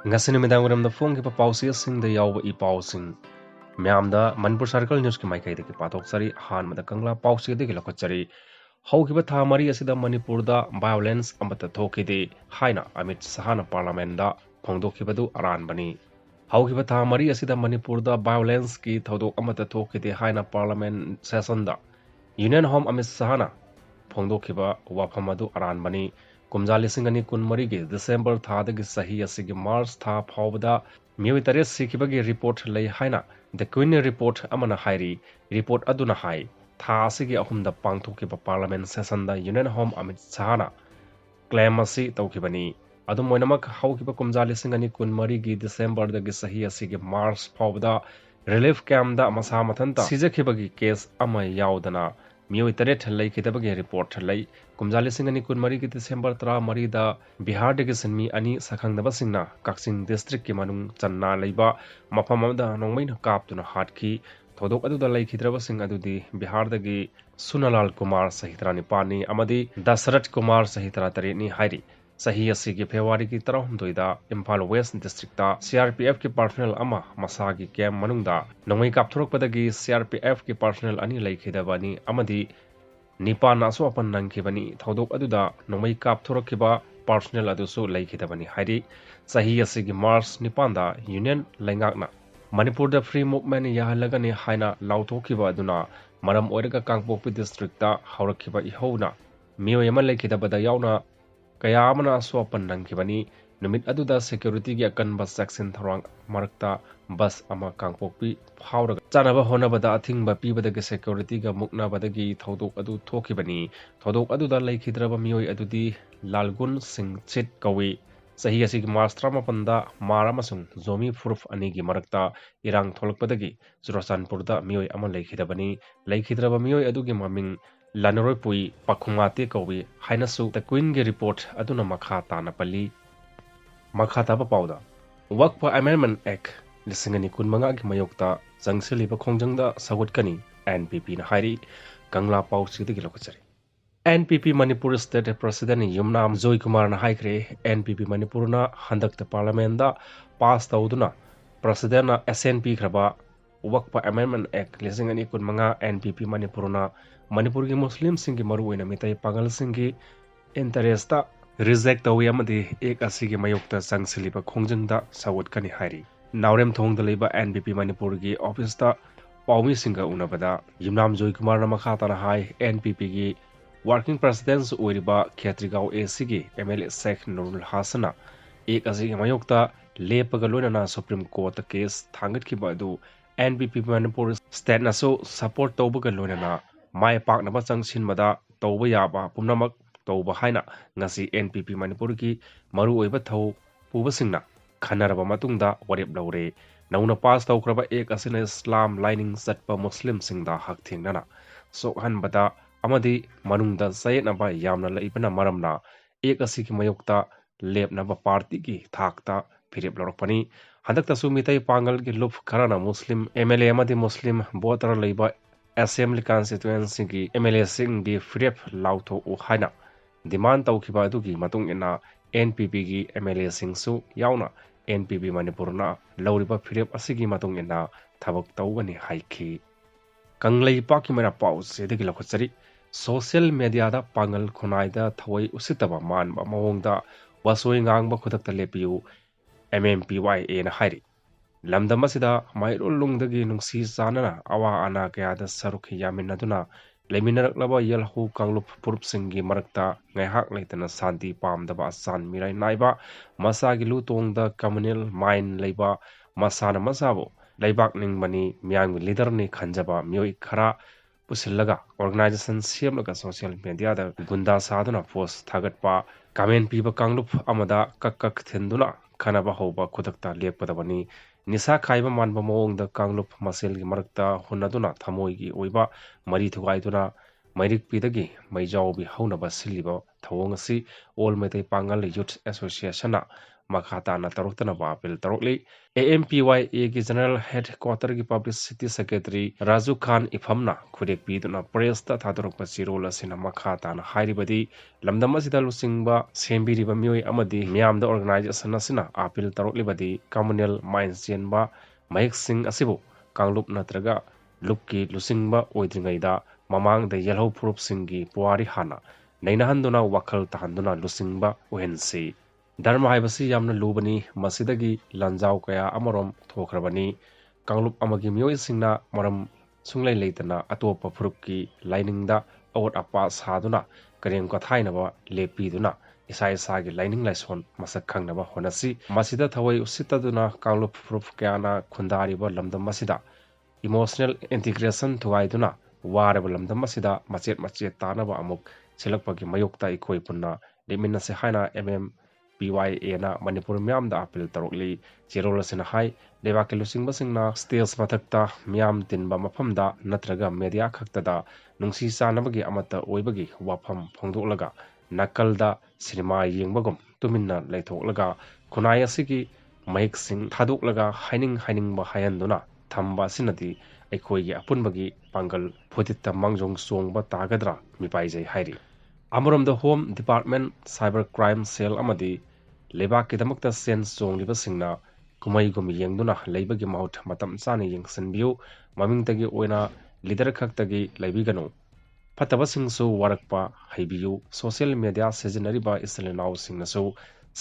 Ngasini midang uram da phone ki pa pausi sing da yaw I pausing myam da Manipur Circle News ki maikai de ki patok sari han mada kangla pausi de ki lokot sari Houkhiba tha mari asida Manipur da violence amata thokhide haina Amit Shah na parliament da phongdokhibadu aranbani Houkhiba tha mari asida Manipur da violence ki thodok amata thokhide haina parliament session da Union Home Amit Shah na phongdokhiba wafam adu aranbani kumja lising ani kun mari gi December tha da gi sahi asigi March tha phawbada miwi tare sikhibagi report lei haina the Queen report amana hairi report aduna hai tha asigi ahumda pangthokiba parliament session da Union Home Amit Shah na claim asi tawkhibani adum moinamak haukiba kumja lising ani kun mari gi December da gi sahi asigi March phawbada relief camp da masa mathanta sijakhibagi case ama yaudana मियोई तरेट लई कितबगे report लई कुमजाले सिंगनी कुन मरी की दिसंबर 3 मरी दा बिहार दगे सनमी अनि सखंगदब सिंगना काक्सिंग district की मनुंग चन्ना लईबा मफम अमदा नोंगमैन कापतुना हाटकी थोदोक अदुदा लईखिद्रब सिंग अदुदी बिहार दगे सुनलाल कुमार सहितरा निपानी अमदी दशरथ कुमार सहितरा तरेनी हाइरी सही असिगी फेब्रुवारी की 13 इम्फाल वेस्ट डिस्ट्रिक्ट CRPF की पर्सनल अमा मसागी कैम्प मनुंगदा नोंगै कापथोरकपदगी CRPF की पर्सनल अनि लईखिदबनी अमदी निपान असो अपन नंखिबनी थौदोक अदुदा नोंगै कापथोरकिबा पर्सनल अदुसु लईखिदबनी हाइरी सही असिगी मार्च निपानदा यूनियन लैंगाकना मणिपुर द फ्री मूवमेंट याहलगनी हाइना लाउथोखिबा अदुना मरम ओइरगा कांगपोकपि डिस्ट्रिक्ट हौरखिबा इहौना मियोय अमा लईखिदबदा यावना kaya amana aswapan nangkibani numit aduda security gi akan bus section tharang marakta bus ama kangpokpi phawra chanaba honabada athingba pibada security ga mukna badagi thodok adu thokibani thodok aduda laikhidraba miyoi adudi lalgun singh chit kawi sahi asigi March 15 Mar amasung zomi furuf ani gi marakta irang tholakpadagi Churachandpur da miyoi ama laikhidraba miyoi adugi maming Lanaroi pui pakhungate kawi hainasu the Queen ge report aduna makha tana pali makha taba pauda WAQF Amendment Act lisingani kunmanga gi mayokta jangseliba khongjangda sagutkani NPP na hairi kangla pausi de gilokachari NPP Manipur State President Yumnam Joy Kumar na haikre NPP Manipur na handakta parliament da pass tauduna President na SNP khraba WAQF Amendment Act lisingani kunmanga NPP Manipur na Manipur ki Muslim singi maru oina mitai pangal singi interest reject awi amadi ek asigi mayokta sangsiliba khongjangda sawotkani hairi naurem thongda leiba NPP Manipur ki office ta paumi singa unabada Yumnam Joy Kumar na makha tana hai NPP ki working president oiriba Khetrigao AC ki MLA Sheikh Nurul Hasana ek asigi mayokta lepaga loina Supreme Court case thangat ki badu NPP Manipur state na so support tawbaga loina mai pak na bachang sin mada tawba yaba pumnamak tawba haina ngasi NPP Manipur ki maru oiba thau puba singna khanaraba matungda warep laure nauna pass tawkraba ek asina Islam lining satpa Muslim singda hak thingnana so han bada amadi manungda sayna ba yamna laibana maramna ek asiki mayokta lepna ba party ki thakta phirep lorpani handakta sumitai pangal ki lup kharana Muslim MLA amadi Muslim voter leiba Assembly constituency ki MLA sing gi frep lauto u haina demand tawkiba adugi matung ina NPP gi MLA sing su yauna NPP Manipur na lauriba frep asigi matung ina thabak tawgani haiki kanglei paki mera pause sedigi lokhachari social media da pangal khunai da thawai usitaba man ba mawongda wasoi ngang ba khudakta lepiu MMPYA na hairi lamdam asida mairol lungdagi nungsi sanana awa ana kaya da saruk yaminaduna leminaraklaba yalhu kanglup purup singi marakta ngaihak leitana santi pamdaba asan mirai naiba masagi lutongda communal mine leiba masana masabo leibak ningmani myang leader ni khanjaba myoi khara pusillaga organization semlaga social media da gunda saduna post thagatpa comment piba kanglup amada kakkak thenduna khanaba hoba khudakta leppadabani Nisa khaiba manba mawongda kanglup masel gi marakta hunaduna thamoi gi oiba mari thugaiduna mairik pidagi maijawbi haunaba siliba thawong asi all metai pangal youth association na makha tana taroktanaba apil tarokli AMPYA gi general headquarter gi publicity secretary Raju Khan ifamna khudek piduna press ta thadorokpa chirol asina makha tana hairibadi lamdam asida lusingba sembiriba mioi amadi miyamda organization asina apil taroklibadi communal minds chenba mayek sing asibu kanglup natraga lupki lusingba oidringaida mamangda yellow proof singi puari hana nainahanduna wakhal tahanduna lusingba uhensi dharma haibasi yamna lubani masidagi lanjau kaya amarom thokrabani kanglup amagi mioi singna maram sunglai leitana atopa phurupki lainingda awat apa saduna kareng ka thainaba lepiduna isa isagi lining laison masak khangnaba honasi masida thawai usitaduna kanglup phurup kyana khundariba lamdam masida emotional integration thuwaiduna waraba lamdam masida machet tanaba amuk silakpagi mayokta ikoi punna liminase haina PYA na Manipur miyam da apil tarokli chirol asina hai leba ke lusing basingna stage mathakta miyam tinba mafamda natraga media khaktada nungsi sanabagi amata oibagi wafam phongdolaga nakalda cinema yengbagum tuminna leitholaga khunai asigi mayik sing thadolaga haining ba hayanduna thamba sinadi aikhoigi apunbagi pangal phuditta mangjong songba tagadra mipaijai hairi Amuram the Home Department Cyber Crime Cell amadi lebak kidamakta sen songliba singna kumai gumi yengduna leibagi maut matam sani yengsanbiu mamingtagi oina leader khaktagi leibiganu fataba singsu warakpa haibiu social media seasonariba islenau singnasu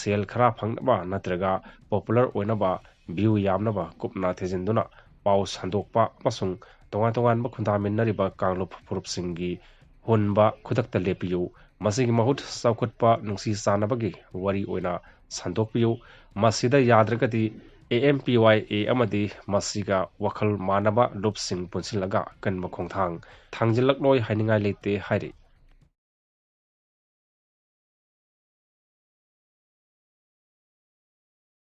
sel khara phangnaba natraga popular oinaba view yamnaba kupna thejinduna pau sandokpa pasung tongan ba khundaminariba kanglup purup singi honba khudakta lepiu masigi mahut saukhatpa nungsi sanabagi wari oina sandokpiu masida yadragadi AMPYA amadi masiga wakhal manaba lupsing punsilaga kanba khongthang thangjilak loi hainingai lete hairi